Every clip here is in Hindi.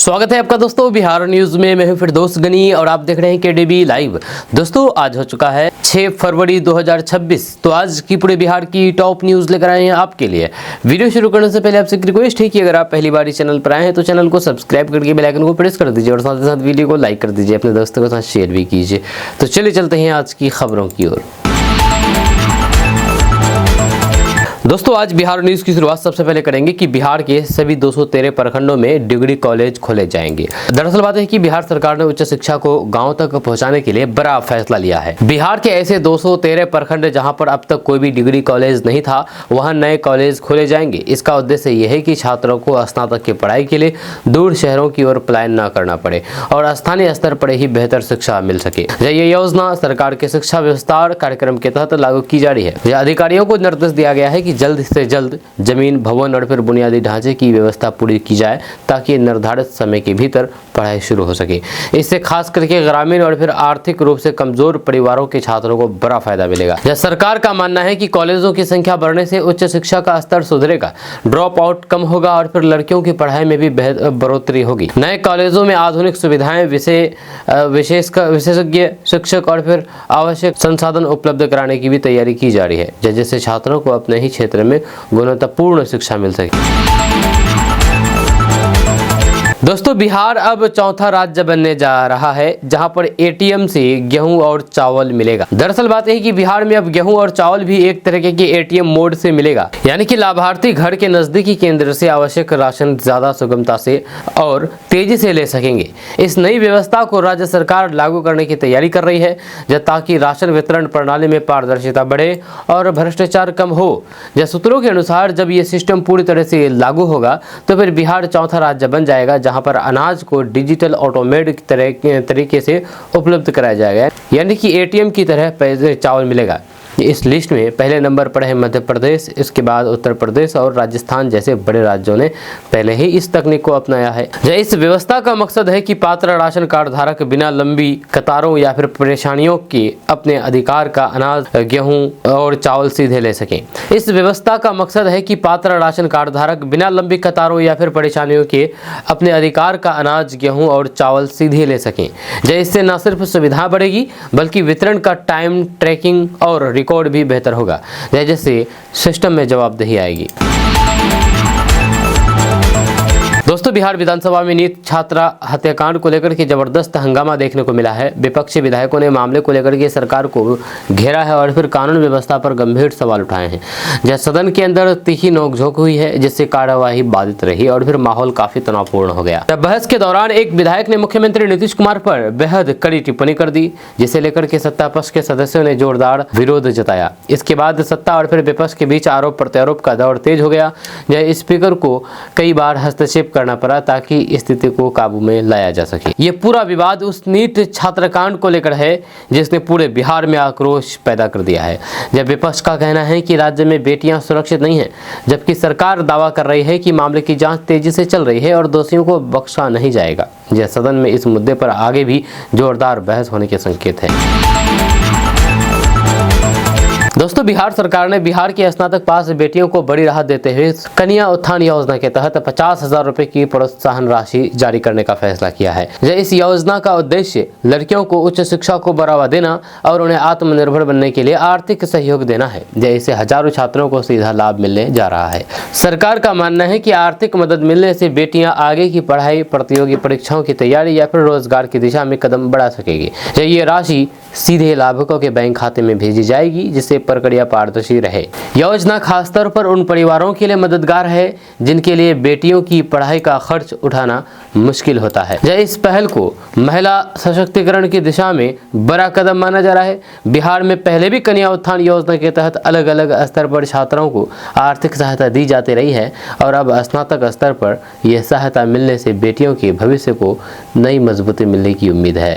स्वागत है आपका दोस्तों बिहार न्यूज में। मैं हूं फिरदौस गनी और आप देख रहे हैं केडीबी लाइव। दोस्तों आज हो चुका है 6 फरवरी 2026। तो आज की पूरे बिहार की टॉप न्यूज लेकर आए हैं आपके लिए। वीडियो शुरू करने से पहले आपसे एक रिक्वेस्ट है कि अगर आप पहली बार इस चैनल पर आए हैं तो चैनल को सब्सक्राइब करके बेल आइकन को प्रेस कर दीजिए और साथ ही साथ वीडियो को लाइक कर दीजिए, अपने दोस्तों के साथ शेयर भी कीजिए। तो चलिए चलते हैं आज की खबरों की ओर। दोस्तों आज बिहार न्यूज़ की शुरुआत सबसे पहले करेंगे कि बिहार के सभी 213 प्रखंडों में डिग्री कॉलेज खोले जाएंगे। दरअसल बात है कि बिहार सरकार ने उच्च शिक्षा को गांव तक पहुंचाने के लिए बड़ा फैसला लिया है। बिहार के ऐसे 213 प्रखंड जहां पर अब तक कोई भी डिग्री कॉलेज नहीं था, वहां नए कॉलेज खोले जाएंगे। इसका उद्देश्य यह है कि छात्रों को स्नातक की पढ़ाई के लिए दूर शहरों की ओर पलायन न करना पड़े और स्थानीय स्तर पर ही बेहतर शिक्षा मिल सके। ये योजना सरकार के शिक्षा विस्तार कार्यक्रम के तहत लागू की जा रही है। अधिकारियों को निर्देश दिया गया है कि जल्द से जल्द जमीन, भवन और फिर बुनियादी ढांचे की व्यवस्था पूरी की जाए ताकि निर्धारित समय के भीतर पढ़ाई शुरू हो सके। इससे खास करके ग्रामीण और फिर आर्थिक रूप से कमजोर परिवारों के छात्रों को बड़ा फायदा मिलेगा। सरकार का मानना है कि कॉलेजों की संख्या बढ़ने से उच्च शिक्षा का स्तर सुधरेगा, ड्रॉप आउट कम होगा और फिर लड़कियों की पढ़ाई में भी बढ़ोतरी होगी। नए कॉलेजों में आधुनिक सुविधाएं, विशेषज्ञ शिक्षक और फिर आवश्यक संसाधन उपलब्ध कराने की भी तैयारी की जा रही है, जिससे छात्रों को अपने ही क्षेत्र में गुणवत्तापूर्ण शिक्षा मिल सके। दोस्तों बिहार अब चौथा राज्य बनने जा रहा है जहां पर एटीएम से गेहूं और चावल मिलेगा। दरअसल बात है कि बिहार में अब गेहूं और चावल भी एक तरीके के एटीएम मोड से मिलेगा, यानी कि लाभार्थी घर के नजदीकी केंद्र से आवश्यक राशन ज्यादा सुगमता से और तेजी से ले सकेंगे। इस नई व्यवस्था को राज्य सरकार लागू करने की तैयारी कर रही है ताकि राशन वितरण प्रणाली में पारदर्शिता बढ़े और भ्रष्टाचार कम हो। सूत्रों के अनुसार जब ये सिस्टम पूरी तरह से लागू होगा तो फिर बिहार चौथा राज्य बन जाएगा जहां पर अनाज को डिजिटल ऑटोमेटिक तरीके से उपलब्ध कराया जाएगा, यानी कि एटीएम की तरह पैसे चावल मिलेगा। इस लिस्ट में पहले नंबर पर है मध्य प्रदेश, इसके बाद उत्तर प्रदेश और राजस्थान जैसे बड़े राज्यों ने पहले ही इस तकनीक को अपनाया है। इस व्यवस्था का मकसद है कि पात्र राशन कार्ड धारक बिना लंबी कतारों या फिर परेशानियों के अपने अधिकार का अनाज, गेहूं और चावल सीधे ले सकें। इस व्यवस्था का मकसद है कि पात्र राशन कार्ड धारक बिना लंबी कतारों या फिर परेशानियों के अपने अधिकार का अनाज, गेहूं और चावल सीधे ले सकें। इससे न सिर्फ सुविधा बढ़ेगी बल्कि वितरण का टाइम ट्रैकिंग और रिकॉर्ड भी बेहतर होगा, जैसे सिस्टम में जवाबदेही आएगी। दोस्तों बिहार विधानसभा में नीट छात्रा हत्याकांड को लेकर के जबरदस्त हंगामा देखने को मिला है। विपक्षी विधायकों ने मामले को लेकर के सरकार को घेरा है और फिर कानून व्यवस्था पर गंभीर सवाल उठाए हैं। सदन के अंदर तीखी नोकझोंक हुई है, जिससे कार्यवाही बाधित रही और फिर माहौल काफी तनावपूर्ण हो गया। बहस के दौरान एक विधायक ने मुख्यमंत्री नीतीश कुमार पर बेहद कड़ी टिप्पणी कर दी, जिसे लेकर के सत्ता पक्ष के सदस्यों ने जोरदार विरोध जताया। इसके बाद सत्ता और फिर विपक्ष के बीच आरोप प्रत्यारोप का दौर तेज हो गया। स्पीकर को कई बार हस्तक्षेप करना पड़ा ताकि स्थिति को काबू में लाया जा सके। ये पूरा विवाद उस नीट छात्रकांड को लेकर है जिसने पूरे बिहार में आक्रोश पैदा कर दिया है। विपक्ष का कहना है कि राज्य में बेटियां सुरक्षित नहीं हैं, जबकि सरकार दावा कर रही है कि मामले की जांच तेजी से चल रही है और दोषियों को बख्शा नहीं जाएगा। सदन में इस मुद्दे पर आगे भी जोरदार बहस होने के संकेत है। दोस्तों बिहार सरकार ने बिहार की स्नातक पास बेटियों को बड़ी राहत देते हुए कन्या उत्थान योजना के तहत 50,000 रुपए की प्रोत्साहन राशि जारी करने का फैसला किया है। इस योजना का उद्देश्य लड़कियों को उच्च शिक्षा को बढ़ावा देना और उन्हें आत्मनिर्भर बनने के लिए आर्थिक सहयोग देना है। इससे हजारों छात्रों को सीधा लाभ मिलने जा रहा है। सरकार का मानना है कि आर्थिक मदद मिलने से बेटियां आगे की पढ़ाई, प्रतियोगी परीक्षाओं की तैयारी या फिर रोजगार की दिशा में कदम बढ़ा सकेगी। ये राशि सीधे लाभुकों के बैंक खाते में भेजी जाएगी, जिससे प्रक्रिया पारदर्शी रहे। योजना खासतौर पर उन परिवारों के लिए मददगार है जिनके लिए बेटियों की पढ़ाई का खर्च उठाना मुश्किल होता है। इस पहल को महिला सशक्तिकरण की दिशा में बड़ा कदम माना जा रहा है। बिहार में पहले भी कन्या उत्थान योजना के तहत अलग अलग स्तर पर छात्राओं को आर्थिक सहायता दी जाती रही है और अब स्नातक स्तर पर यह सहायता मिलने से बेटियों के भविष्य को नई मजबूती मिलने की उम्मीद है।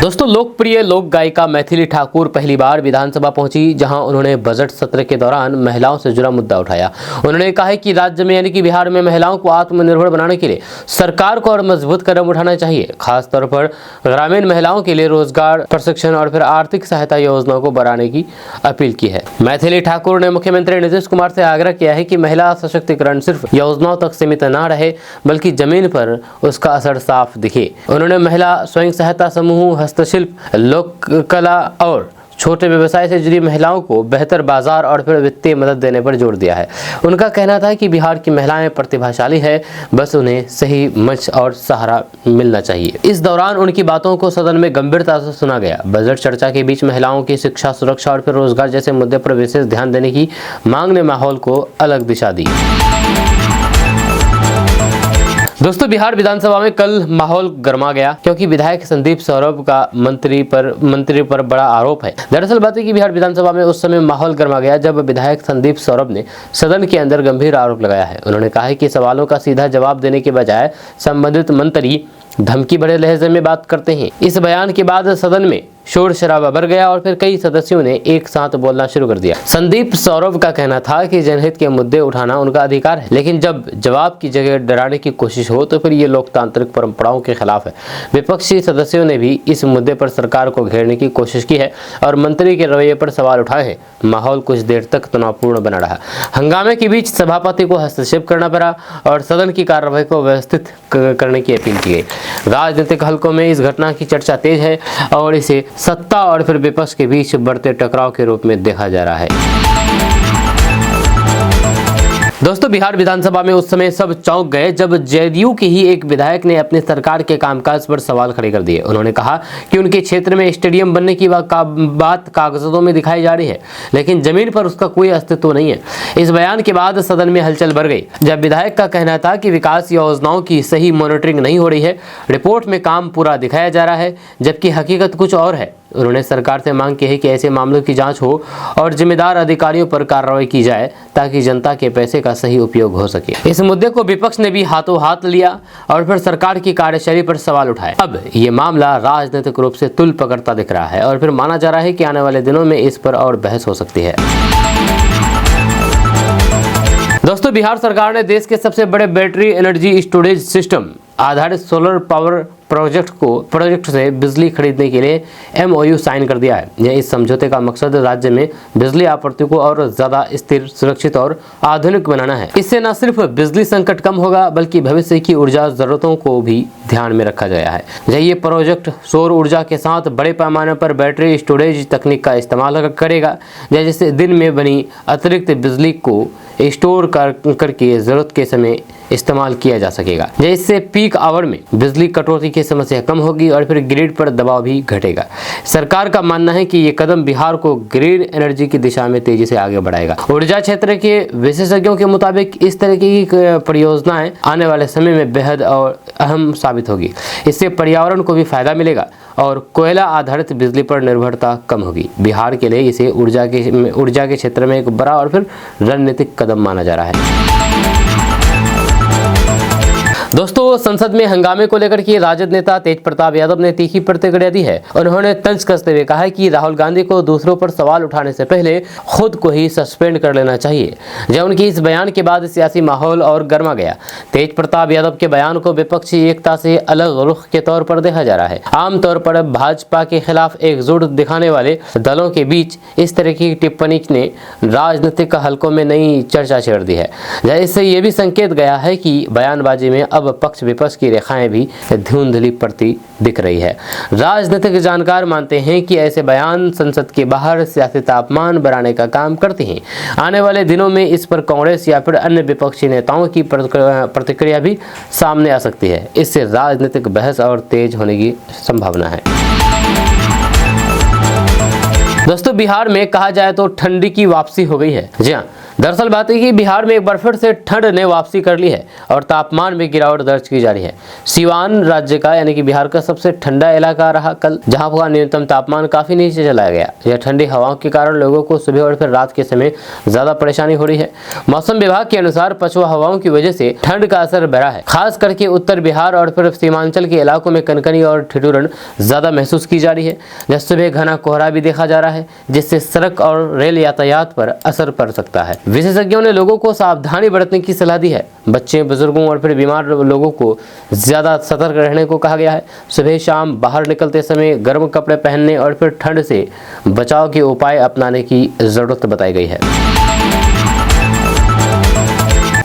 दोस्तों, लोकप्रिय लोक गायिका मैथिली ठाकुर पहली बार विधानसभा पहुंची, जहां उन्होंने बजट सत्र के दौरान महिलाओं से जुड़ा मुद्दा उठाया। उन्होंने कहा है कि राज्य में यानी कि बिहार में महिलाओं को आत्मनिर्भर बनाने के लिए सरकार को और मजबूत कदम उठाना चाहिए। खासतौर पर ग्रामीण महिलाओं के लिए रोजगार, प्रशिक्षण और फिर आर्थिक सहायता योजनाओं को बढ़ाने की अपील की है। मैथिली ठाकुर ने मुख्यमंत्री नीतीश कुमार से आग्रह किया है कि महिला सशक्तिकरण सिर्फ योजनाओं तक सीमित न रहे, बल्कि जमीन पर उसका असर साफ दिखे। उन्होंने महिला स्वयं सहायता समूह, हस्तशिल्प, लोक कला और छोटे व्यवसाय से जुड़ी महिलाओं को बेहतर बाजार और फिर वित्तीय मदद देने पर जोर दिया है। उनका कहना था कि बिहार की महिलाएं प्रतिभाशाली है, बस उन्हें सही मंच और सहारा मिलना चाहिए। इस दौरान उनकी बातों को सदन में गंभीरता से सुना गया। बजट चर्चा के बीच महिलाओं की शिक्षा, सुरक्षा और फिर रोजगार जैसे मुद्दे पर विशेष ध्यान देने की मांग ने माहौल को अलग दिशा दी। दोस्तों, बिहार विधानसभा में कल माहौल गर्मा गया, क्योंकि विधायक संदीप सौरभ का मंत्री पर बड़ा आरोप है। दरअसल बात है कि बिहार विधानसभा में उस समय माहौल गर्मा गया जब विधायक संदीप सौरभ ने सदन के अंदर गंभीर आरोप लगाया है। उन्होंने कहा है कि सवालों का सीधा जवाब देने के बजाय संबंधित मंत्री धमकी भरे लहजे में बात करते हैं। इस बयान के बाद सदन में शोर शराबा बढ़ गया और फिर कई सदस्यों ने एक साथ बोलना शुरू कर दिया। संदीप सौरभ का कहना था कि जनहित के मुद्दे उठाना उनका अधिकार है, लेकिन जब जवाब की जगह डराने की कोशिश हो तो फिर ये लोकतांत्रिक परंपराओं के खिलाफ है। विपक्षी सदस्यों ने भी इस मुद्दे पर सरकार को घेरने की कोशिश की है और मंत्री के रवैये पर सवाल उठाए हैं। माहौल कुछ देर तक तनावपूर्ण बना रहा। हंगामे के बीच सभापति को हस्तक्षेप करना पड़ा और सदन की कार्यवाही को व्यवस्थित करने की अपील की गई। राजनीतिक हलकों में इस घटना की चर्चा तेज है और इसे सत्ता और फिर विपक्ष के बीच बढ़ते टकराव के रूप में देखा जा रहा है। दोस्तों, बिहार विधानसभा में उस समय सब चौंक गए जब जेडीयू के ही एक विधायक ने अपने सरकार के कामकाज पर सवाल खड़े कर दिए। उन्होंने कहा कि उनके क्षेत्र में स्टेडियम बनने की बात कागजों में दिखाई जा रही है, लेकिन जमीन पर उसका कोई अस्तित्व नहीं है। इस बयान के बाद सदन में हलचल बढ़ गई जब विधायक का कहना था कि विकास योजनाओं की सही मॉनिटरिंग नहीं हो रही है, रिपोर्ट में काम पूरा दिखाया जा रहा है जबकि हकीकत कुछ और है। उन्होंने सरकार से मांग की है कि ऐसे मामलों की जांच हो और जिम्मेदार अधिकारियों पर कार्रवाई की जाए ताकि जनता के पैसे का सही उपयोग हो सके। इस मुद्दे को विपक्ष ने भी हाथों हाथ लिया और फिर सरकार की कार्यशैली पर सवाल उठाए। अब ये मामला राजनीतिक रूप से तुल पकड़ता दिख रहा है और फिर माना जा रहा है कि आने वाले दिनों में इस पर और बहस हो सकती है। दोस्तों, बिहार सरकार ने देश के सबसे बड़े बैटरी एनर्जी स्टोरेज सिस्टम आधारित सोलर पावर प्रोजेक्ट से बिजली खरीदने के लिए MOU साइन कर दिया है। इस समझौते का मकसद राज्य में बिजली आपूर्ति को और ज्यादा स्थिर, सुरक्षित और आधुनिक बनाना है। इससे न सिर्फ बिजली संकट कम होगा बल्कि भविष्य की ऊर्जा जरूरतों को भी ध्यान में रखा गया है। ये प्रोजेक्ट सौर ऊर्जा के साथ बड़े पैमाने पर बैटरी स्टोरेज तकनीक का इस्तेमाल करेगा, जैसे दिन में बनी अतिरिक्त बिजली को स्टोर करके जरूरत के समय इस्तेमाल किया जा सकेगा। इससे पीक आवर में बिजली कटौती की समस्या कम होगी और फिर ग्रिड पर दबाव भी घटेगा। सरकार का मानना है कि ये कदम बिहार को ग्रीन एनर्जी की दिशा में तेजी से आगे बढ़ाएगा। ऊर्जा क्षेत्र के विशेषज्ञों के मुताबिक इस तरह की परियोजनाएं आने वाले समय में बेहद और अहम साबित होगी। इससे पर्यावरण को भी फायदा मिलेगा और कोयला आधारित बिजली पर निर्भरता कम होगी। बिहार के लिए इसे ऊर्जा के क्षेत्र में एक बड़ा और फिर रणनीतिक कदम माना जा रहा है। दोस्तों, संसद में हंगामे को लेकर के राजद नेता तेज प्रताप यादव ने तीखी प्रतिक्रिया दी है। उन्होंने तंज कसते हुए कहा है कि राहुल गांधी को दूसरों पर सवाल उठाने से पहले खुद को ही सस्पेंड कर लेना चाहिए। जब उनकी इस बयान के बाद सियासी माहौल और गर्मा गया। तेज प्रताप यादव के बयान को विपक्षी एकता से अलग रुख के तौर पर देखा जा रहा है। आमतौर पर भाजपा के खिलाफ एकजुट दिखाने वाले दलों के बीच इस तरह की टिप्पणी ने राजनीतिक हलकों में नई चर्चा छेड़ दी है। इससे ये भी संकेत गया है कि बयानबाजी में अब पक्ष विपक्ष की रेखाएं भी धुंधली पड़ती दिख रही है। राजनीतिक जानकार मानते हैं कि ऐसे बयान संसद के बाहर सियासी तापमान बढ़ाने का काम करते हैं। आने वाले दिनों में इस पर कांग्रेस या फिर अन्य विपक्षी नेताओं की प्रतिक्रिया भी सामने आ सकती है। इससे राजनीतिक बहस और तेज होने की संभावना है। दोस्तों, बिहार में कहा जाए तो ठंडी की वापसी हो गई है। जी हाँ, दरअसल बात है कि बिहार में एक बार फिर से ठंड ने वापसी कर ली है और तापमान में गिरावट दर्ज की जा रही है। सिवान राज्य का यानी कि बिहार का सबसे ठंडा इलाका रहा कल, जहां का न्यूनतम तापमान काफी नीचे चला गया। यह ठंडी हवाओं के कारण लोगों को सुबह और फिर रात के समय ज्यादा परेशानी हो रही है। मौसम विभाग के अनुसार पछुआ हवाओं की वजह से ठंड का असर बढ़ा है। खास करके उत्तर बिहार और फिर सीमांचल के इलाकों में कनकनी और ठिठुरन ज्यादा महसूस की जा रही है। जब सुबह घना कोहरा भी देखा जा रहा है, जिससे सड़क और रेल यातायात पर असर पड़ सकता है। विशेषज्ञों ने लोगों को सावधानी बरतने की सलाह दी है। बच्चे, बुजुर्गों और फिर बीमार लोगों को ज्यादा सतर्क रहने को कहा गया है। सुबह शाम बाहर निकलते समय गर्म कपड़े पहनने और फिर ठंड से बचाव के उपाय अपनाने की जरूरत बताई गई है।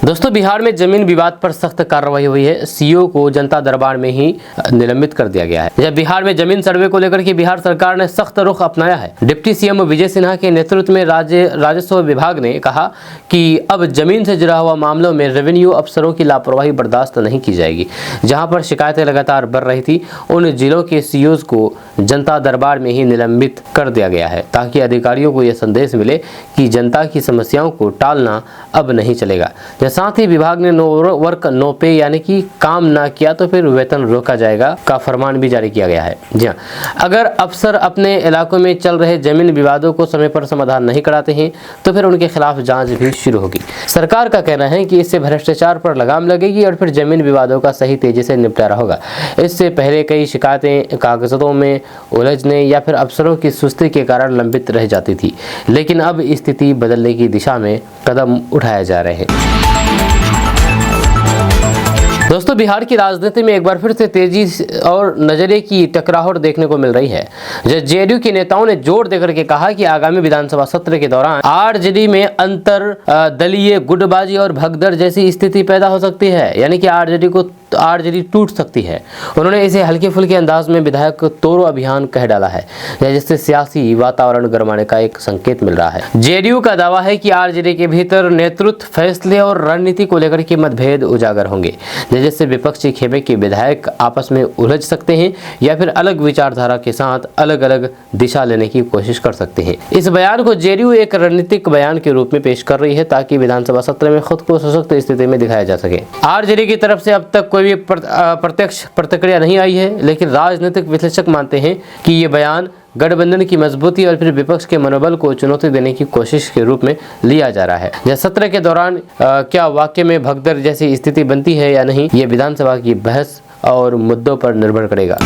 दोस्तों, बिहार में जमीन विवाद पर सख्त कार्रवाई हुई है। सीओ को जनता दरबार में ही निलंबित कर दिया गया है। जब बिहार में जमीन सर्वे को लेकर के बिहार सरकार ने सख्त रुख अपनाया है। डिप्टी सीएम विजय सिन्हा के नेतृत्व में राजस्व विभाग ने कहा कि अब जमीन से जुड़ा हुआ मामलों में रेवेन्यू अफसरों की लापरवाही बर्दाश्त नहीं की जाएगी। जहां पर शिकायतें लगातार बढ़ रही थी, उन जिलों के सीओज को जनता दरबार में ही निलंबित कर दिया गया है, ताकि अधिकारियों को यह संदेश मिले कि जनता की समस्याओं को टालना अब नहीं चलेगा। साथ ही विभाग ने नो वर्क नो पे यानी कि काम ना किया तो फिर वेतन रोका जाएगा का फरमान भी जारी किया गया है। जी हाँ, अगर अफसर अपने इलाकों में चल रहे जमीन विवादों को समय पर समाधान नहीं कराते हैं तो फिर उनके खिलाफ जांच भी शुरू होगी। सरकार का कहना है कि इससे भ्रष्टाचार पर लगाम लगेगी और फिर जमीन विवादों का सही तेजी से निपटारा होगा। इससे पहले कई शिकायतें कागजों में उलझने या फिर अफसरों की सुस्ती के कारण लंबित रह जाती थी, लेकिन अब स्थिति बदलने की दिशा में कदम उठाए जा रहे हैं। दोस्तों, बिहार की राजनीति में एक बार फिर से तेजी और नजरिए की टकराहट देखने को मिल रही है। जेडीयू के नेताओं ने जोर देकर के कहा कि आगामी विधानसभा सत्र के दौरान आरजेडी में अंतर दलीय गुटबाजी और भगदड़ जैसी स्थिति पैदा हो सकती है, यानी कि आरजेडी टूट सकती है। उन्होंने इसे हल्के फुल्के अंदाज में विधायक तोड़ो अभियान कह डाला है, जिससे सियासी वातावरण गरमाने का एक संकेत मिल रहा है। जेडीयू का दावा है कि आरजेडी के भीतर नेतृत्व, फैसले और रणनीति को लेकर के मतभेद उजागर होंगे, जिससे विपक्षी खेमे के विधायक आपस में उलझ सकते हैं या फिर अलग विचारधारा के साथ अलग अलग दिशा लेने की कोशिश कर सकते हैं। इस बयान को जेडीयू एक रणनीतिक बयान के रूप में पेश कर रही है, ताकि विधानसभा सत्र में खुद को सशक्त स्थिति में दिखाया जा सके। आरजेडी की तरफ से अब तक कोई भी प्रत्यक्ष प्रतिक्रिया नहीं आई है, लेकिन राजनीतिक विश्लेषक मानते हैं कि ये बयान गठबंधन की मजबूती और फिर विपक्ष के मनोबल को चुनौती देने की कोशिश के रूप में लिया जा रहा है। यह सत्र के दौरान क्या वाकई में भगदड़ जैसी स्थिति बनती है या नहीं, ये विधानसभा की बहस और मुद्दों पर निर्भर करेगा।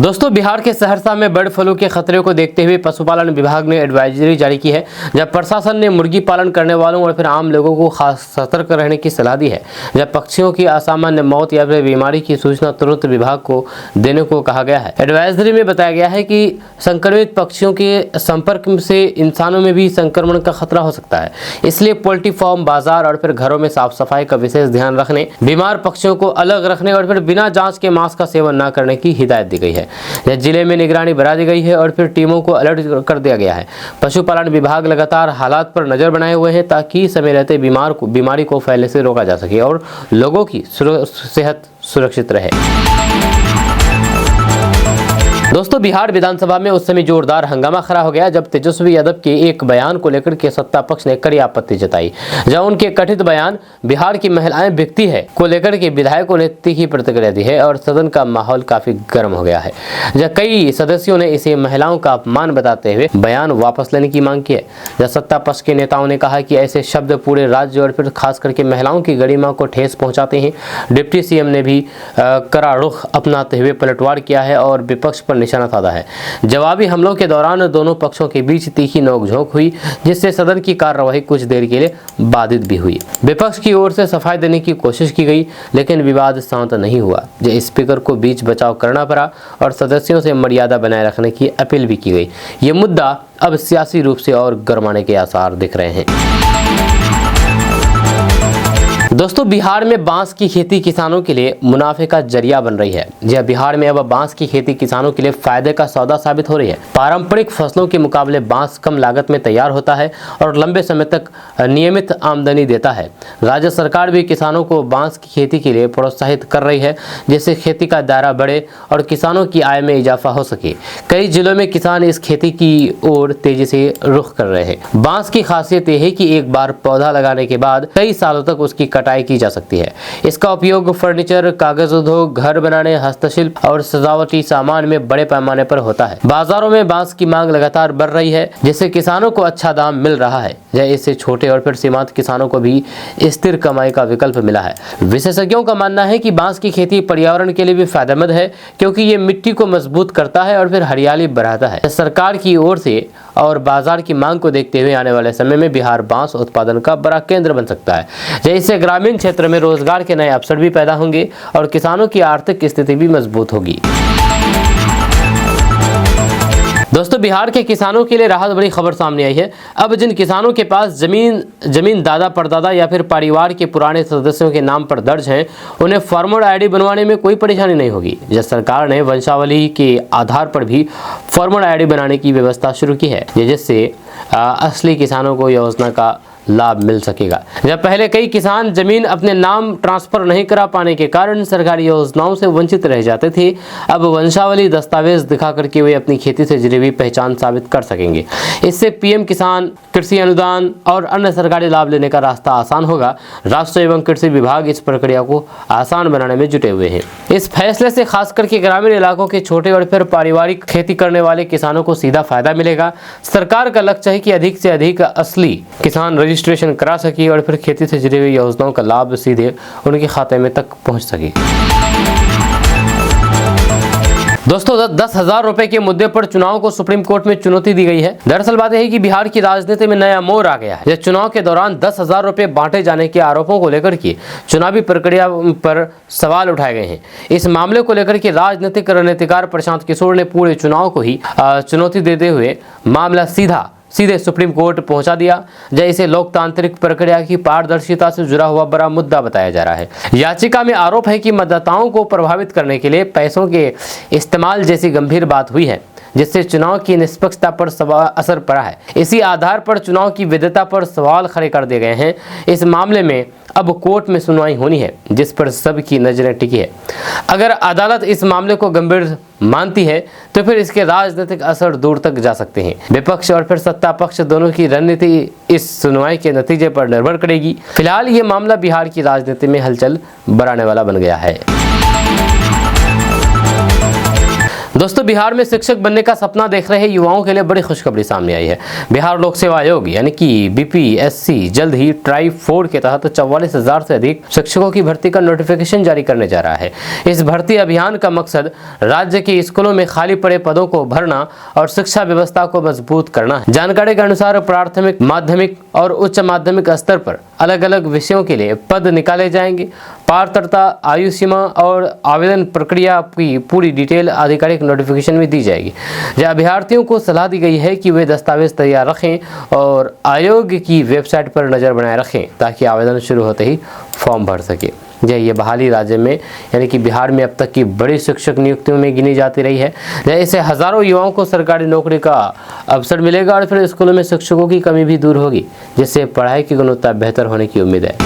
दोस्तों, बिहार के सहरसा में बर्ड फ्लू के खतरे को देखते हुए पशुपालन विभाग ने एडवाइजरी जारी की है, जब प्रशासन ने मुर्गी पालन करने वालों और फिर आम लोगों को खास सतर्क रहने की सलाह दी है। जब पक्षियों की असामान्य मौत या फिर बीमारी की सूचना तुरंत विभाग को देने को कहा गया है। एडवाइजरी में बताया गया है कि संक्रमित पक्षियों के संपर्क से इंसानों में भी संक्रमण का खतरा हो सकता है, इसलिए पोल्ट्री फार्म, बाजार और फिर घरों में साफ सफाई का विशेष ध्यान रखने, बीमार पक्षियों को अलग रखने और फिर बिना जाँच के मांस का सेवन न करने की हिदायत दी गई है। जिले में निगरानी बढ़ा दी गई है और फिर टीमों को अलर्ट कर दिया गया है। पशुपालन विभाग लगातार हालात पर नजर बनाए हुए हैं, ताकि समय रहते बीमारी को फैलने से रोका जा सके और लोगों की सेहत सुरक्षित रहे। दोस्तों, बिहार विधानसभा में उस समय जोरदार हंगामा खड़ा हो गया जब तेजस्वी यादव के एक बयान को लेकर के सत्ता पक्ष ने कड़ी आपत्ति जताई। जब उनके कथित बयान बिहार की महिलाएं बिकती है को लेकर के विधायकों ने तीखी प्रतिक्रिया दी है और सदन का माहौल काफी गर्म हो गया है। जब कई सदस्यों ने इसे महिलाओं का अपमान बताते हुए बयान वापस लेने की मांग की है। जब सत्ता पक्ष के नेताओं ने कहा कि ऐसे शब्द पूरे राज्य और फिर खास करके महिलाओं की गरिमा को ठेस पहुंचाते हैं। डिप्टी सीएम ने भी कड़ा रुख अपनाते हुए पलटवार किया है और विपक्ष पर निशाना साधा है। जवाबी हमलों के दौरान दोनों पक्षों के बीच तीखी नोकझोंक हुई, जिससे सदन की कार्यवाही कुछ देर के लिए बाधित भी हुई। विपक्ष की ओर से सफाई देने की कोशिश की गई, लेकिन विवाद शांत नहीं हुआ। जो स्पीकर को बीच बचाव करना पड़ा और सदस्यों से मर्यादा बनाए रखने की अपील भी की गई। ये मुद्दा अब सियासी रूप से और गरमाने के आसार दिख रहे हैं। दोस्तों बिहार में बांस की खेती किसानों के लिए मुनाफे का जरिया बन रही है। जी बिहार में अब बांस की खेती किसानों के लिए फायदे का सौदा साबित हो रही है। पारंपरिक फसलों के मुकाबले बांस कम लागत में तैयार होता है और लंबे समय तक नियमित आमदनी देता है। राज्य सरकार भी किसानों को बांस की खेती के लिए प्रोत्साहित कर रही है, जिससे खेती का दायरा बढ़े और किसानों की आय में इजाफा हो सके। कई जिलों में किसान इस खेती की ओर तेजी से रुख कर रहे हैं। बांस की खासियत यह है कि एक बार पौधा लगाने के बाद कई सालों तक उसकी कटाई की जा सकती है। इसका उपयोग फर्नीचर, कागज उद्योग, घर बनाने, हस्तशिल्प और सजावटी सामान में बड़े पैमाने पर होता है। बाजारों में बांस की मांग लगातार बढ़ रही है, जिससे किसानों को अच्छा दाम मिल रहा है। इससे छोटे और फिर सीमांत किसानों को भी स्थिर कमाई का विकल्प मिला है। विशेषज्ञों का मानना है कि बांस की खेती पर्यावरण के लिए भी फायदेमंद है, क्योंकि ये मिट्टी को मजबूत करता है और फिर हरियाली बढ़ाता है। सरकार की ओर से और बाजार की मांग को देखते हुए आने वाले समय में बिहार बांस उत्पादन का बड़ा केंद्र बन सकता है। इससे ग्रामीण क्षेत्र में रोजगार के नए अवसर भी पैदा होंगे और किसानों की आर्थिक स्थिति भी मजबूत होगी। दोस्तों बिहार के किसानों के लिए राहत भरी खबर सामने आई है। अब जिन किसानों के पास जमीन दादा परदादा या फिर परिवार के पुराने सदस्यों के नाम पर दर्ज हैं, उन्हें फार्मर आईडी बनवाने में कोई परेशानी नहीं होगी। सरकार ने वंशावली के आधार पर भी फार्मर आईडी बनाने की व्यवस्था शुरू की है, जिससे असली किसानों को योजना का लाभ मिल सकेगा। जब पहले कई किसान जमीन अपने नाम ट्रांसफर नहीं करा पाने के कारण सरकारी योजनाओं से वंचित रह जाते थे, अब वंशावली दस्तावेज दिखा करके वे अपनी खेती से जुड़ी हुई पहचान साबित कर सकेंगे। इससे पीएम किसान, कृषि अनुदान और अन्य सरकारी लाभ लेने का रास्ता आसान होगा। राष्ट्रीय एवं कृषि विभाग इस प्रक्रिया को आसान बनाने में जुटे हुए हैं। इस फैसले से खास करके ग्रामीण इलाकों के छोटे और फिर पारिवारिक खेती करने वाले किसानों को सीधा फायदा मिलेगा। सरकार का लक्ष्य है कि अधिक से अधिक असली किसान रजिस्ट्रेशन करा सके और फिर खेती से जुड़ी हुई योजनाओं का लाभ सीधे उनके खाते में तक पहुंच सके। दोस्तों 10,000 रुपए के मुद्दे पर चुनाव को सुप्रीम कोर्ट में चुनौती दी गई है। दरअसल बात यह है कि बिहार की राजनीति में नया मोड़ आ गया है। चुनाव के दौरान 10,000 रुपए बांटे जाने के आरोपों को लेकर के चुनावी प्रक्रिया पर सवाल उठाए गए हैं। इस मामले को लेकर के राजनीतिक रणनीतिकार प्रशांत किशोर ने पूरे चुनाव को ही चुनौती देते हुए मामला सीधे सुप्रीम कोर्ट पहुंचा दिया। इसे लोकतांत्रिक प्रक्रिया की पारदर्शिता से जुड़ा हुआ बड़ा मुद्दा बताया जा रहा है। याचिका में आरोप है कि मतदाताओं को प्रभावित करने के लिए पैसों के इस्तेमाल जैसी गंभीर बात हुई है, जिससे चुनाव की निष्पक्षता पर असर पड़ा है। इसी आधार पर चुनाव की वैधता पर सवाल खड़े कर दिए गए हैं। इस मामले में अब कोर्ट में सुनवाई होनी है, जिस पर सबकी नजरें टिकी है। अगर अदालत इस मामले को गंभीर मानती है तो फिर इसके राजनीतिक असर दूर तक जा सकते हैं। विपक्ष और फिर सत्ता पक्ष दोनों की रणनीति इस सुनवाई के नतीजे पर निर्भर करेगी। फिलहाल ये मामला बिहार की राजनीति में हलचल बढ़ाने वाला बन गया है। दोस्तों बिहार में शिक्षक बनने का सपना देख रहे युवाओं के लिए बड़ी खुशखबरी सामने आई है। बिहार लोक सेवा आयोग यानी कि बीपीएससी जल्द ही ट्राई 4 के तहत 44,000 से अधिक शिक्षकों की भर्ती का नोटिफिकेशन जारी करने जा रहा है। इस भर्ती अभियान का मकसद राज्य के स्कूलों में खाली पड़े पदों को भरना और शिक्षा व्यवस्था को मजबूत करना है। जानकारी के अनुसार प्राथमिक, माध्यमिक और उच्च माध्यमिक स्तर पर अलग अलग विषयों के लिए पद निकाले जाएंगे। पात्रता, आयु सीमा और आवेदन प्रक्रिया की पूरी डिटेल आधिकारिक नोटिफिकेशन में दी जाएगी। अभ्यर्थियों को सलाह दी गई है कि वे दस्तावेज तैयार रखें और आयोग की वेबसाइट पर नज़र बनाए रखें, ताकि आवेदन शुरू होते ही फॉर्म भर सके। ये बहाली राज्य में यानी कि बिहार में अब तक की बड़ी शिक्षक नियुक्तियों में गिनी जाती रही है। इससे हजारों युवाओं को सरकारी नौकरी का अवसर मिलेगा और फिर स्कूलों में शिक्षकों की कमी भी दूर होगी, जिससे पढ़ाई की गुणवत्ता बेहतर होने की उम्मीद है।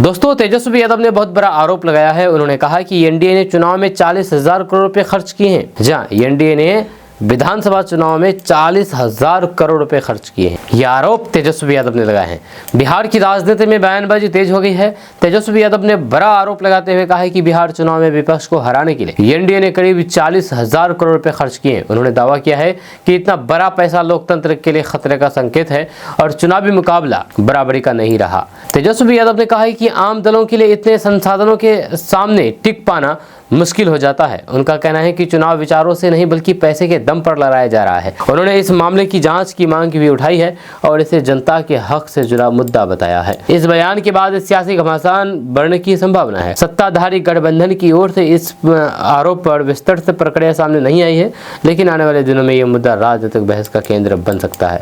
दोस्तों तेजस्वी यादव ने बहुत बड़ा आरोप लगाया है। उन्होंने कहा कि एनडीए ने चुनाव में 40,000 करोड़ रुपए खर्च किए हैं। जहां एनडीए ने विधानसभा चुनाव में 40,000 करोड़ रुपए खर्च किए हैं। यह आरोप तेजस्वी यादव ने लगाए हैं। बिहार की राजनीति में बयानबाजी तेज हो गई है। तेजस्वी यादव ने बड़ा आरोप लगाते हुए कहा है कि बिहार चुनाव में विपक्ष को हराने के लिए एनडीए ने करीब 40,000 करोड़ रुपए खर्च किए हैं। उन्होंने दावा किया है कि इतना बड़ा पैसा लोकतंत्र के लिए खतरे का संकेत है और चुनावी मुकाबला बराबरी का नहीं रहा। तेजस्वी यादव ने कहा है कि आम दलों के लिए इतने संसाधनों के सामने टिक पाना मुश्किल हो जाता है। उनका कहना है कि चुनाव विचारों से नहीं बल्कि पैसे के दम पर लड़ाया जा रहा है। उन्होंने इस मामले की जांच की मांग भी उठाई है और इसे जनता के हक से जुड़ा मुद्दा बताया है। इस बयान के बाद सियासी घमासान बढ़ने की संभावना है। सत्ताधारी गठबंधन की ओर से इस आरोप पर विस्तार से प्रक्रिया सामने नहीं आई है, लेकिन आने वाले दिनों में यह मुद्दा राजनीतिक बहस का केंद्र बन सकता है।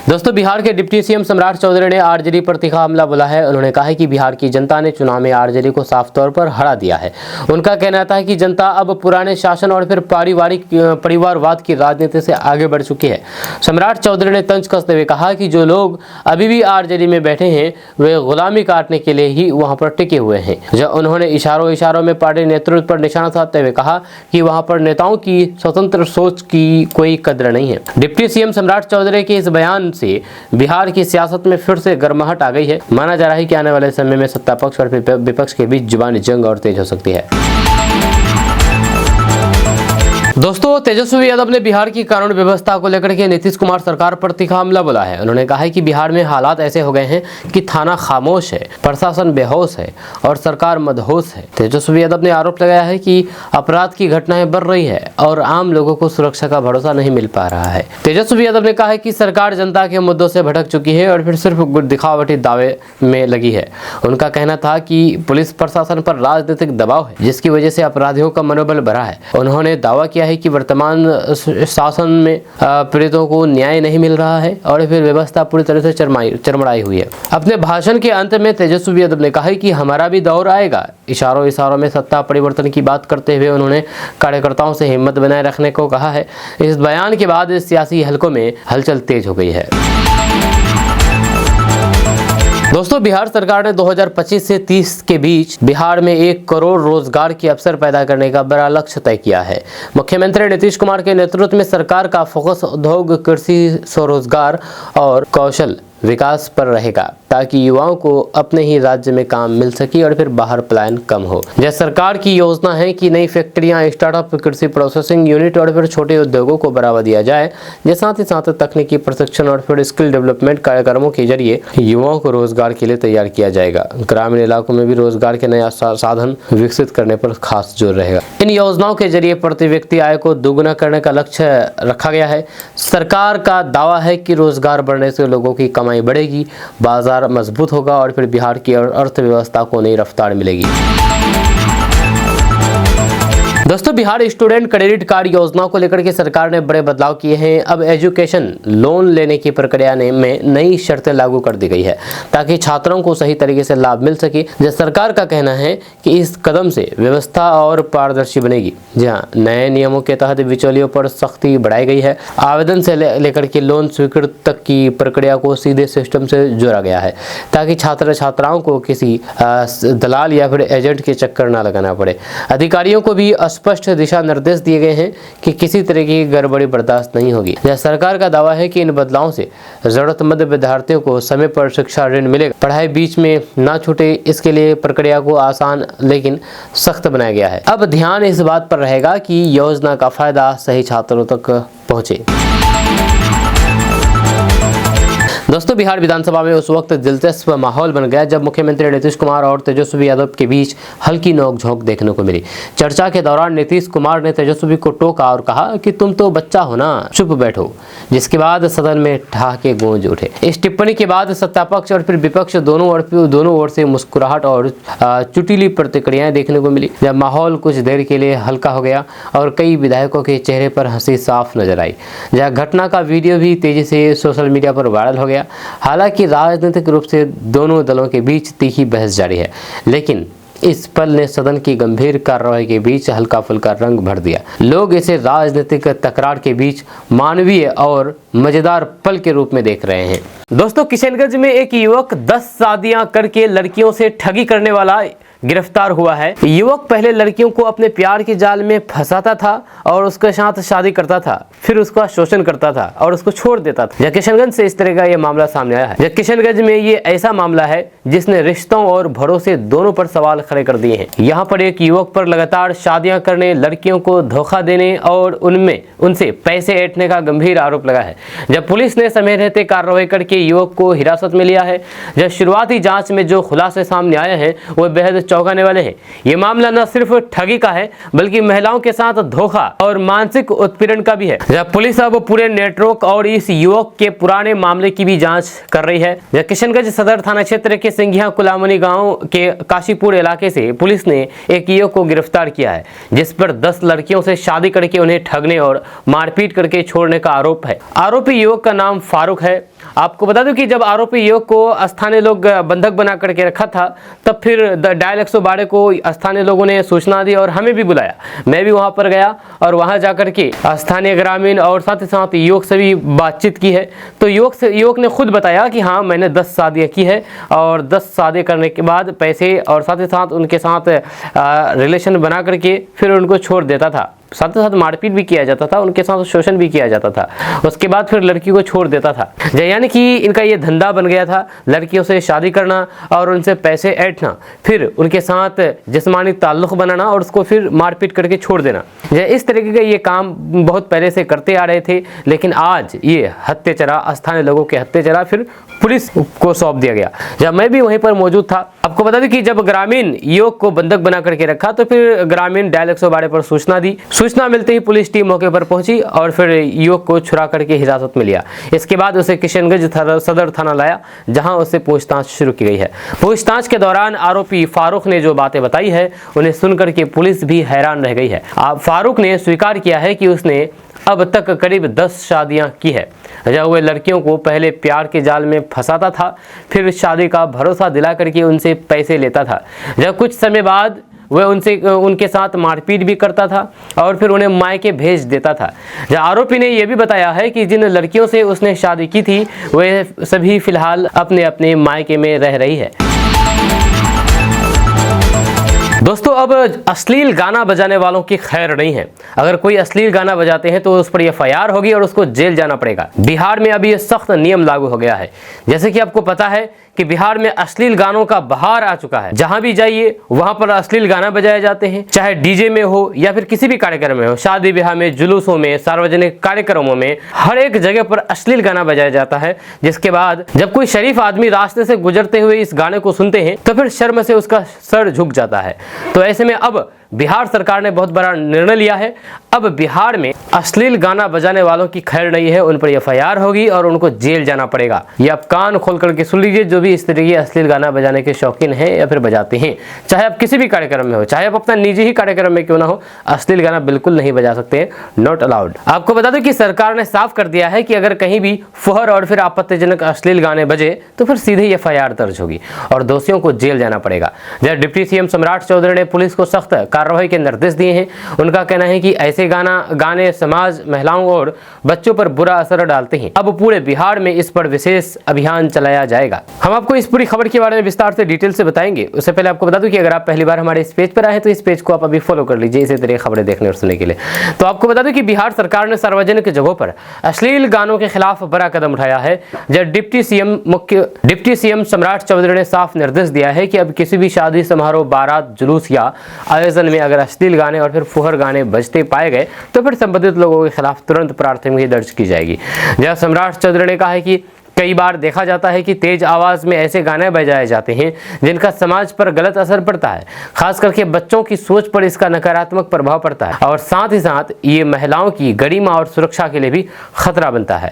दोस्तों, बिहार के डिप्टी सीएम सम्राट चौधरी ने आरजेडी पर तीखा हमला बोला है। उन्होंने कहा है कि बिहार की जनता ने चुनाव में आरजेडी को साफ तौर पर हरा दिया है। उनका कहना था कि जनता अब पुराने शासन और फिर परिवारवाद की राजनीति से आगे बढ़ चुकी है। सम्राट चौधरी ने तंज कसते हुए कहा कि जो लोग अभी भी आरजेडी में बैठे हैं वे गुलामी काटने के लिए ही वहां पर टिके हुए हैं। जब उन्होंने इशारों में पार्टी नेतृत्व पर निशाना साधते हुए कहा कि वहां पर नेताओं की स्वतंत्र सोच की कोई कद्र नहीं है। डिप्टी सीएम सम्राट चौधरी के इस बयान से बिहार की सियासत में फिर से गर्माहट आ गई है। माना जा रहा है कि आने वाले समय में सत्ता पक्ष और विपक्ष के बीच जुबानी जंग और तेज हो सकती है। दोस्तों, तेजस्वी यादव ने बिहार की कानून व्यवस्था को लेकर के नीतीश कुमार सरकार पर तीखा हमला बोला है। उन्होंने कहा है कि बिहार में हालात ऐसे हो गए हैं कि थाना खामोश है, प्रशासन बेहोश है और सरकार मदहोश है। तेजस्वी यादव ने आरोप लगाया है कि अपराध की घटनाएं बढ़ रही है और आम लोगों को सुरक्षा का भरोसा नहीं मिल पा रहा है। तेजस्वी यादव ने कहा है कि सरकार जनता के मुद्दों से भटक चुकी है और फिर सिर्फ दिखावटी दावे में लगी है। उनका कहना था कि पुलिस प्रशासन पर राजनीतिक दबाव है, जिसकी वजह से अपराधियों का मनोबल बढ़ा है। उन्होंने दावा किया है कि वर्तमान शासन में पीड़ितों को न्याय नहीं मिल रहा है और फिर व्यवस्था पूरी तरह से चरमराई हुई है। अपने भाषण के अंत में तेजस्वी यादव ने कहा है कि हमारा भी दौर आएगा। इशारों में सत्ता परिवर्तन की बात करते हुए उन्होंने कार्यकर्ताओं से हिम्मत बनाए रखने को कहा है। इस बयान के बाद सियासी हलकों में हलचल तेज हो गई है। दोस्तों, बिहार सरकार ने 2025 से 30 के बीच बिहार में 1 करोड़ रोजगार के अवसर पैदा करने का बड़ा लक्ष्य तय किया है। मुख्यमंत्री नीतीश कुमार के नेतृत्व में सरकार का फोकस उद्योग, कृषि, स्वरोजगार और कौशल विकास पर रहेगा ताकि युवाओं को अपने ही राज्य में काम मिल सके और फिर बाहर पलायन कम हो। यह सरकार की योजना है कि नई फैक्ट्रियां, स्टार्टअप, कृषि प्रोसेसिंग यूनिट और फिर छोटे उद्योगों को बढ़ावा दिया जाए। साथ ही साथ तकनीकी प्रशिक्षण और फिर स्किल डेवलपमेंट कार्यक्रमों के जरिए युवाओं को रोजगार के लिए तैयार किया जाएगा। ग्रामीण इलाकों में भी रोजगार के नया साधन विकसित करने पर खास जोर रहेगा। इन योजनाओं के जरिए प्रति व्यक्ति आय को दोगुना करने का लक्ष्य रखा गया है। सरकार का दावा है कि रोजगार बढ़ने से लोगों की कमाई बढ़ेगी, बाजार मजबूत होगा और फिर बिहार की अर्थव्यवस्था को नई रफ्तार मिलेगी। दोस्तों, बिहार स्टूडेंट क्रेडिट कार्ड योजना को लेकर के सरकार ने बड़े बदलाव किए हैं। अब एजुकेशन लोन लेने की प्रक्रिया में नई शर्तें लागू कर दी गई है ताकि छात्रों को सही तरीके से लाभ मिल सके। जब सरकार का कहना है कि इस कदम से व्यवस्था और पारदर्शी बनेगी। जहां नए नियमों के तहत बिचौलियों पर सख्ती बढ़ाई गई है। आवेदन से लेकर के लोन स्वीकृत तक की प्रक्रिया को सीधे सिस्टम से जोड़ा गया है ताकि छात्राओं को किसी दलाल या फिर एजेंट के चक्कर न लगाना पड़े। अधिकारियों को भी स्पष्ट दिशा निर्देश दिए गए हैं कि किसी तरह की गड़बड़ी बर्दाश्त नहीं होगी। यह सरकार का दावा है कि इन बदलावों से जरूरतमंद विद्यार्थियों को समय पर शिक्षा ऋण मिलेगा, पढ़ाई बीच में ना छूटे। इसके लिए प्रक्रिया को आसान लेकिन सख्त बनाया गया है। अब ध्यान इस बात पर रहेगा कि योजना का फायदा सही छात्रों तक पहुंचे। दोस्तों, बिहार विधानसभा में उस वक्त दिलचस्प माहौल बन गया जब मुख्यमंत्री नीतीश कुमार और तेजस्वी यादव के बीच हल्की नोकझोंक देखने को मिली। चर्चा के दौरान नीतीश कुमार ने तेजस्वी को टोका और कहा कि तुम तो बच्चा हो ना, चुप बैठो, जिसके बाद सदन में ठहाके गूंज उठे। इस टिप्पणी के बाद सत्ता पक्ष और फिर विपक्ष दोनों ओर से मुस्कुराहट और चुटीली प्रतिक्रियाएं देखने को मिली। जब माहौल कुछ देर के लिए हल्का हो गया और कई विधायकों के चेहरे पर हंसी साफ नजर आई। यह घटना का वीडियो भी तेजी से सोशल मीडिया पर वायरल हो गया। हालांकि राजनीतिक रूप से दोनों दलों के बीच तीखी बहस जारी है, लेकिन इस पल ने सदन की गंभीर कार्रवाई के बीच हल्का फुल्का रंग भर दिया। लोग इसे राजनीतिक तकरार के बीच मानवीय और मजेदार पल के रूप में देख रहे हैं। दोस्तों, किशनगंज में एक युवक 10 शादियां करके लड़कियों से ठगी करने वाला गिरफ्तार हुआ है। युवक पहले लड़कियों को अपने प्यार के जाल में फंसाता था और उसके साथ शादी करता था, फिर उसका शोषण करता था और उसको छोड़ देता था। किशनगंज से इस तरह का यह मामला सामने आया है। किशनगंज में ये ऐसा मामला है जिसने रिश्तों और भरोसे दोनों पर सवाल खड़े कर दिए हैं। यहाँ पर एक युवक पर लगातार शादियां करने, लड़कियों को धोखा देने और उनसे पैसे ऐंठने का गंभीर आरोप लगा है। जब पुलिस ने समय रहते कार्रवाई करके युवक को हिरासत में लिया है। जब शुरुआती जांच में जो खुलासे सामने आए हैं वो बेहद चौंकाने वाले हैं। ये मामला न सिर्फ ठगी का है बल्कि महिलाओं के साथ धोखा और मानसिक उत्पीड़न का भी है। जब पुलिस अब पूरे नेटवर्क और इस युवक के पुराने मामले की भी जांच कर रही है। जब किशनगंज सदर थाना क्षेत्र के सिंघिया कुलामनी गांव के काशीपुर इलाके से पुलिस ने एक युवक को गिरफ्तार किया है, जिस पर 10 लड़कियों से शादी करके उन्हें ठगने और मारपीट करके छोड़ने का आरोप है। आरोपी युवक का नाम फारूक है। आपको बता दूं कि जब आरोपी युवक को स्थानीय लोग बंधक बना करके रखा था, तब फिर डायल 112 को स्थानीय लोगों ने सूचना दी और हमें भी बुलाया। मैं भी वहां पर गया और वहां जाकर के स्थानीय ग्रामीण और साथ ही साथ युवक से भी बातचीत की है। तो युवक ने खुद बताया कि हाँ, मैंने 10 शादियाँ की है और 10 शादी करने के बाद पैसे और साथ ही साथ उनके साथ रिलेशन बना करके फिर उनको छोड़ देता था। साथ ही साथ मारपीट भी किया जाता था, उनके साथ शोषण भी किया जाता था। उसके बाद फिर लड़की को छोड़ देता था। यानी कि इनका ये धंधा बन गया था, लड़कियों से शादी करना और उनसे पैसे ऐंठना, फिर उनके साथ जिस्मानी ताल्लुक बनाना और उसको फिर मारपीट करके छोड़ देना। इस तरीके का ये काम बहुत पहले से करते आ रहे थे, लेकिन आज ये हत्या चरा, स्थानीय लोगों के हत्या चरा फिर पुलिस को सौंप दिया गया। जब मैं भी वहीं पर मौजूद था। आपको बता दें कि जब ग्रामीण युवक को बंधक बना करके रखा तो फिर ग्रामीण डायल 112 पर सूचना दी। सूचना मिलते ही पुलिस टीम मौके पर पहुंची और फिर युवक को छुड़ा करके हिरासत में लिया। इसके बाद उसे किशनगंज सदर थाना लाया, जहां उससे पूछताछ शुरू की गई है। पूछताछ के दौरान आरोपी फारूक ने जो बातें बताई है, उन्हें सुनकर के पुलिस भी हैरान रह गई है। फारूक ने स्वीकार किया है कि उसने अब तक करीब 10 शादियां की है। जब वह लड़कियों को पहले प्यार के जाल में फंसाता था, फिर शादी का भरोसा दिला करके उनसे पैसे लेता था। जब कुछ समय बाद वह उनके साथ मारपीट भी करता था और फिर उन्हें मायके भेज देता था। जब आरोपी ने यह भी बताया है कि जिन लड़कियों से उसने शादी की थी, वे सभी फिलहाल अपने अपने मायके में रह रही है। दोस्तों, अब अश्लील गाना बजाने वालों की खैर नहीं है। अगर कोई अश्लील गाना बजाते हैं तो उस पर FIR होगी और उसको जेल जाना पड़ेगा। बिहार में अभी ये सख्त नियम लागू हो गया है। जैसे कि आपको पता है कि बिहार में अश्लील गानों का बहार आ चुका है। जहां भी जाइए वहां पर अश्लील गाना बजाए जाते हैं, चाहे डीजे में हो या फिर किसी भी कार्यक्रम में हो, शादी ब्याह में, जुलूसों में, सार्वजनिक कार्यक्रमों में, हर एक जगह पर अश्लील गाना बजाया जाता है। जिसके बाद जब कोई शरीफ आदमी रास्ते से गुजरते हुए इस गाने को सुनते हैं तो फिर शर्म से उसका सर झुक जाता है। तो ऐसे में अब बिहार सरकार ने बहुत बड़ा निर्णय लिया है। अब बिहार में अश्लील गाना बजाने वालों की खैर नहीं है, उन पर FIR होगी और उनको जेल जाना पड़ेगा। ये आप कान खोल करके सुन लीजिए, जो भी इस तरीके अश्लील गाना बजाने के शौकीन हैं या फिर बजाते हैं, चाहे आप किसी भी कार्यक्रम में हो, चाहे आप अपना निजी ही कार्यक्रम में क्यों ना हो, अश्लील गाना बिल्कुल नहीं बजा सकते हैं, नॉट अलाउड। आपको बता दें कि सरकार ने साफ कर दिया है कि अगर कहीं भी फुहर और फिर आपत्तिजनक अश्लील गाने बजे तो फिर सीधे FIR दर्ज होगी और दोषियों को जेल जाना पड़ेगा। जब डिप्टी CM सम्राट चौधरी ने पुलिस को सख्त कार्रवाई के निर्देश दिए हैं। उनका कहना है कि ऐसे गाने समाज, महिलाओं और बच्चों पर बुरा असर डालते हैं। अब पूरे बिहार में इस पर विशेष अभियान चलाया जाएगा। हम आपको इस पूरी खबर के बारे में विस्तार से डिटेल से बताएंगे। उससे पहले आपको बता दूं कि अगर आप पहली बार हमारे इस पेज पर आए तो इस पेज को आप अभी फॉलो कर लीजिए इसी तरह खबरें देखने और सुनने के लिए। तो आपको बता दूं कि बिहार सरकार ने सार्वजनिक जगहों पर अश्लील गानों के खिलाफ बड़ा कदम उठाया है। जब डिप्टी CM सम्राट चौधरी ने साफ निर्देश दिया है कि अब किसी भी शादी समारोह, बारात, जुलूस या आयोजन में अगर अश्लील गाने और फिर फुहर गाने बजते पाए गए तो फिर संबंधित लोगों के खिलाफ तुरंत प्राथमिकी दर्ज की जाएगी। जब सम्राट चौधरी ने कहा है कि कई बार देखा जाता है कि तेज आवाज में ऐसे गाने बजाए जाते हैं जिनका समाज पर गलत असर पड़ता है, खास करके बच्चों की सोच पर इसका नकारात्मक प्रभाव पड़ता है और साथ ही साथ ये महिलाओं की गरिमा और सुरक्षा के लिए भी खतरा बनता है।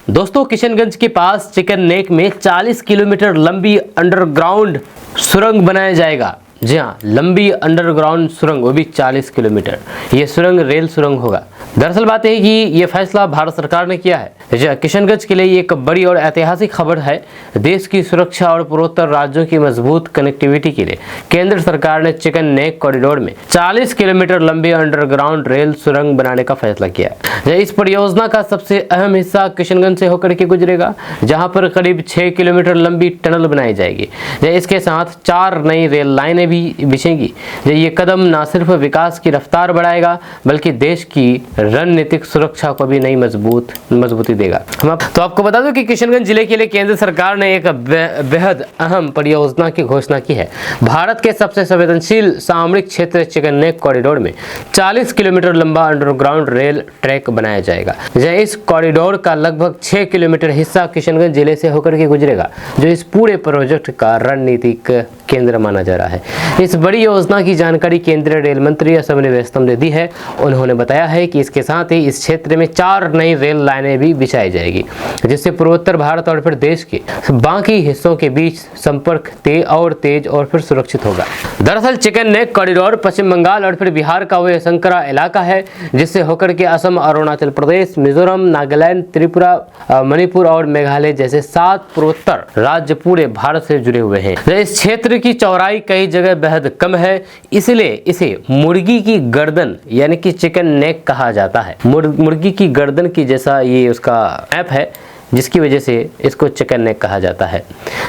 दोस्तों, किशनगंज के पास चिकन नेक में 40 किलोमीटर लंबी अंडरग्राउंड सुरंग बनाया जाएगा। जी हाँ, लंबी अंडरग्राउंड सुरंग, वो भी 40 किलोमीटर। ये सुरंग रेल सुरंग होगा। दरअसल बात है कि ये फैसला भारत सरकार ने किया है। किशनगंज के लिए ये एक बड़ी और ऐतिहासिक खबर है। देश की सुरक्षा और पूर्वोत्तर राज्यों की मजबूत कनेक्टिविटी के लिए केंद्र सरकार ने चिकन नेक कॉरिडोर में 40 किलोमीटर लंबी अंडरग्राउंड रेल सुरंग बनाने का फैसला किया है। इस परियोजना का सबसे अहम हिस्सा किशनगंज से होकर के गुजरेगा, जहां पर करीब 6 किलोमीटर लंबी टनल बनाई जाएगी। इसके साथ 4 नई रेल लाइनें भी बिछेंगी। ये कदम न सिर्फ विकास की रफ्तार बढ़ाएगा बल्कि देश की रणनीतिक सुरक्षा को भी नई मजबूती देगा। तो आपको बता दूं कि किशनगंज जिले के लिए केंद्र सरकार ने एक बेहद अहम परियोजना की घोषणा की है। भारत के सबसे संवेदनशील सामरिक क्षेत्र चिकन नेक कॉरिडोर में 40 किलोमीटर लंबा अंडरग्राउंड रेल ट्रैक बनाया जाएगा। इस कॉरिडोर का लगभग 6 किलोमीटर हिस्सा किशनगंज जिले से होकर के गुजरेगा, जो इस पूरे प्रोजेक्ट का रणनीतिक केंद्र माना जा रहा है। इस बड़ी योजना की जानकारी केंद्रीय रेल मंत्री अश्विनी वैष्णव ने दी है। उन्होंने बताया है कि इसके साथ ही इस क्षेत्र में 4 नई रेल लाइनें भी बिछाई जाएगी, जिससे पूर्वोत्तर भारत और फिर देश के बाकी हिस्सों के बीच संपर्क तेज और फिर सुरक्षित होगा। दरअसल चिकन नेक कॉरिडोर पश्चिम बंगाल और फिर बिहार का वह संकरा इलाका है जिससे होकर के असम, अरुणाचल प्रदेश, मिजोरम, नागालैंड, त्रिपुरा, मणिपुर और मेघालय जैसे 7 पूर्वोत्तर राज्य पूरे भारत से जुड़े हुए हैं। इस क्षेत्र की चौड़ाई कई जगह बेहद कम है, इसलिए इसे मुर्गी की गर्दन यानी कि चिकन नेक कहा जाता है। मुर्गी की गर्दन की जैसा ये उसका ऐप है, जिसकी वजह से इसको चिकन नेक कहा जाता है।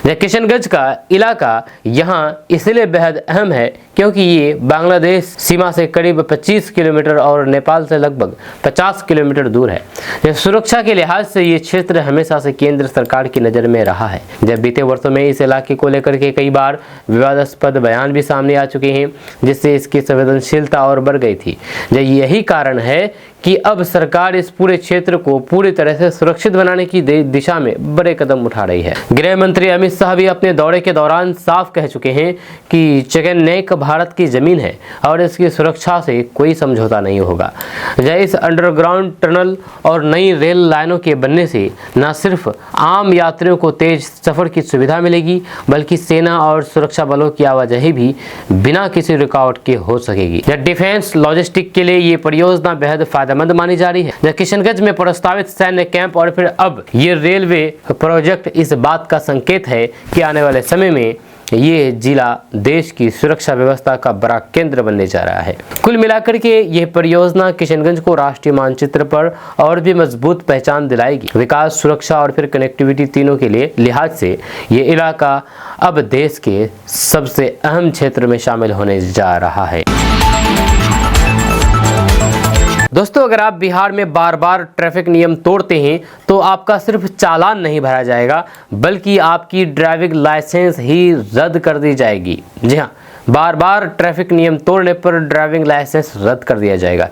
किशनगंज का इलाका यहाँ इसलिए बेहद अहम है क्योंकि ये बांग्लादेश सीमा से करीब 25 किलोमीटर और नेपाल से लगभग 50 किलोमीटर दूर है। सुरक्षा के लिहाज से ये क्षेत्र हमेशा से केंद्र सरकार की नज़र में रहा है। जब बीते वर्षों में इस इलाके को लेकर के कई बार विवादास्पद बयान भी सामने आ चुके हैं, जिससे इसकी संवेदनशीलता और बढ़ गई थी। यही कारण है कि अब सरकार इस पूरे क्षेत्र को पूरी तरह से सुरक्षित बनाने की दिशा में बड़े कदम उठा रही है। गृह मंत्री अमित शाह भी अपने दौरे के दौरान साफ कह चुके हैं कि चिकन नेक भारत की जमीन है और इसकी सुरक्षा से कोई समझौता नहीं होगा। इस अंडरग्राउंड टनल और नई रेल लाइनों के बनने से न सिर्फ आम यात्रियों को तेज सफर की सुविधा मिलेगी, बल्कि सेना और सुरक्षा बलों की आवाजाही भी बिना किसी रुकावट के हो सकेगी। डिफेंस लॉजिस्टिक के लिए ये परियोजना बेहद फायदेमंद मानी जा रही है। किशनगंज में प्रस्तावित सैन्य कैंप और फिर अब ये रेलवे प्रोजेक्ट इस बात का संकेत है कि आने वाले समय में ये जिला देश की सुरक्षा व्यवस्था का बड़ा केंद्र बनने जा रहा है। कुल मिलाकर के यह परियोजना किशनगंज को राष्ट्रीय मानचित्र पर और भी मजबूत पहचान दिलाएगी। विकास, सुरक्षा और फिर कनेक्टिविटी तीनों के लिए लिहाज से ये इलाका अब देश के सबसे अहम क्षेत्र में शामिल होने जा रहा है। दोस्तों, अगर आप बिहार में बार बार ट्रैफिक नियम तोड़ते हैं तो आपका सिर्फ चालान नहीं भरा जाएगा, बल्कि आपकी ड्राइविंग लाइसेंस ही रद्द कर दी जाएगी। जी हाँ, बार बार ट्रैफिक नियम तोड़ने पर ड्राइविंग लाइसेंस रद्द कर दिया जाएगा।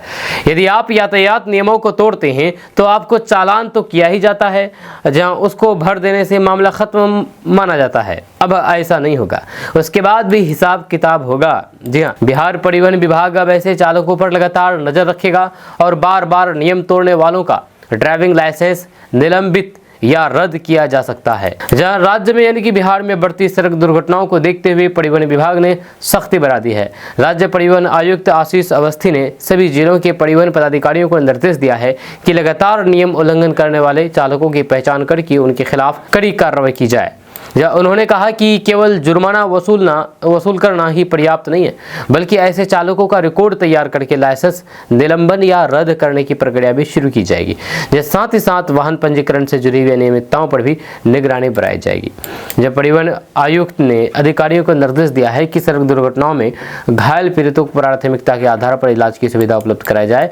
यदि आप यातायात नियमों को तोड़ते हैं तो आपको चालान तो किया ही जाता है, जहां उसको भर देने से मामला खत्म माना जाता है। अब ऐसा नहीं होगा, उसके बाद भी हिसाब किताब होगा। जी हाँ, बिहार परिवहन विभाग अब ऐसे चालकों पर लगातार नजर रखेगा और बार बार नियम तोड़ने वालों का ड्राइविंग लाइसेंस निलंबित या रद्द किया जा सकता है। जहां राज्य में यानी कि बिहार में बढ़ती सड़क दुर्घटनाओं को देखते हुए परिवहन विभाग ने सख्ती बढ़ा दी है। राज्य परिवहन आयुक्त आशीष अवस्थी ने सभी जिलों के परिवहन पदाधिकारियों को निर्देश दिया है कि लगातार नियम उल्लंघन करने वाले चालकों की पहचान करके उनके खिलाफ कड़ी कार्रवाई की जाए। उन्होंने कहा कि केवल जुर्माना वसूल करना ही पर्याप्त नहीं है, बल्कि ऐसे चालकों का रिकॉर्ड तैयार करके लाइसेंस निलंबन या रद्द करने की प्रक्रिया भी शुरू की जाएगी। साथ ही साथ वाहन पंजीकरण से जुड़ी हुई अनियमितताओं पर भी निगरानी बढ़ाई जाएगी। परिवहन आयुक्त ने अधिकारियों को निर्देश दिया है कि सड़क दुर्घटनाओं में घायल पीड़ितों को प्राथमिकता के आधार पर इलाज की सुविधा उपलब्ध कराई जाए।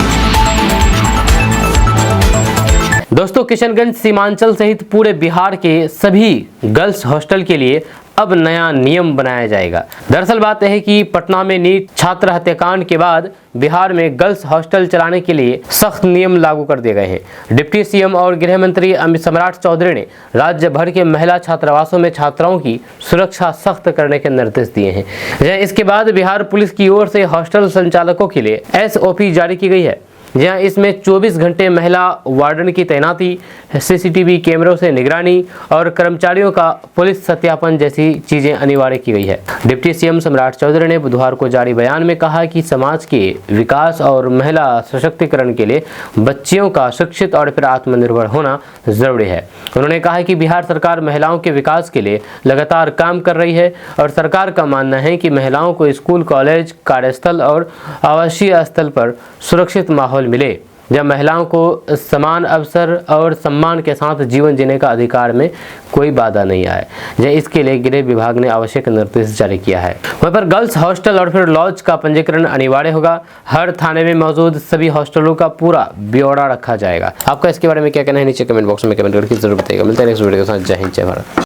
दोस्तों, किशनगंज सीमांचल सहित पूरे बिहार के सभी गर्ल्स हॉस्टल के लिए अब नया नियम बनाया जाएगा। दरअसल बात है कि पटना में नीट छात्र हत्याकांड के बाद बिहार में गर्ल्स हॉस्टल चलाने के लिए सख्त नियम लागू कर दिए गए हैं। डिप्टी सीएम और गृह मंत्री सम्राट चौधरी ने राज्य भर के महिला छात्रावासों में छात्राओं की सुरक्षा सख्त करने के निर्देश दिए हैं। इसके बाद बिहार पुलिस की ओर से हॉस्टल संचालकों के लिए SOP जारी की गई है, जहां इसमें 24 घंटे महिला वार्डन की तैनाती, CCTV कैमरों से निगरानी और कर्मचारियों का पुलिस सत्यापन जैसी चीजें अनिवार्य की गई है। डिप्टी सीएम सम्राट चौधरी ने बुधवार को जारी बयान में कहा कि समाज के विकास और महिला सशक्तिकरण के लिए बच्चियों का शिक्षित और फिर आत्मनिर्भर होना जरूरी है। उन्होंने कहा कि बिहार सरकार महिलाओं के विकास के लिए लगातार काम कर रही है और सरकार का मानना है कि महिलाओं को स्कूल, कॉलेज, कार्यस्थल और आवासीय स्थल पर सुरक्षित माहौल मिले। जब महिलाओं को समान अवसर और सम्मान के साथ जीवन जीने का अधिकार में कोई बाधा नहीं आए। इसके लिए गृह विभाग ने आवश्यक निर्देश जारी किया है। वहीं पर गर्ल्स हॉस्टल और फिर लॉज का पंजीकरण अनिवार्य होगा। हर थाने में मौजूद सभी हॉस्टलों का पूरा ब्यौरा रखा जाएगा। आपका इसके बारे में क्या कहना है नीचे कमेंट बॉक्स में कमेंट करके जरूर बताइएगा। मिलते हैं नेक्स्ट वीडियो के साथ। जय हिंद, जय भारत।